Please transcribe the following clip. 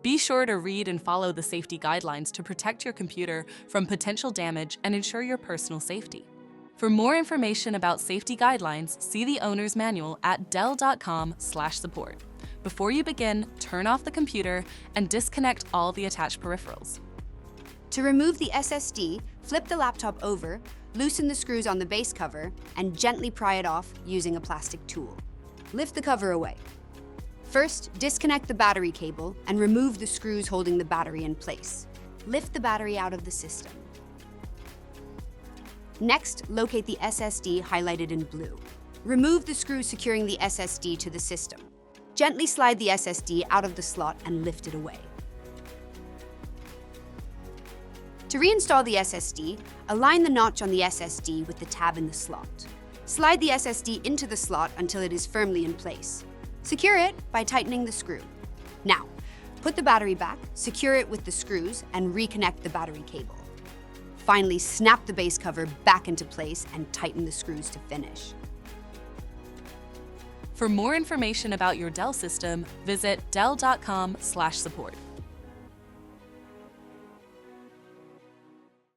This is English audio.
Be sure to read and follow the safety guidelines to protect your computer from potential damage and ensure your personal safety. For more information about safety guidelines, see the owner's manual at dell.com/support. Before you begin, turn off the computer and disconnect all the attached peripherals. To remove the SSD, flip the laptop over, loosen the screws on the base cover, and gently pry it off using a plastic tool. Lift the cover away. First, disconnect the battery cable and remove the screws holding the battery in place. Lift the battery out of the system. Next, locate the SSD highlighted in blue. Remove the screw securing the SSD to the system. Gently slide the SSD out of the slot and lift it away. To reinstall the SSD, align the notch on the SSD with the tab in the slot. Slide the SSD into the slot until it is firmly in place. Secure it by tightening the screw. Now, put the battery back, secure it with the screws, and reconnect the battery cable. Finally, snap the base cover back into place and tighten the screws to finish. For more information about your Dell system, visit dell.com/support.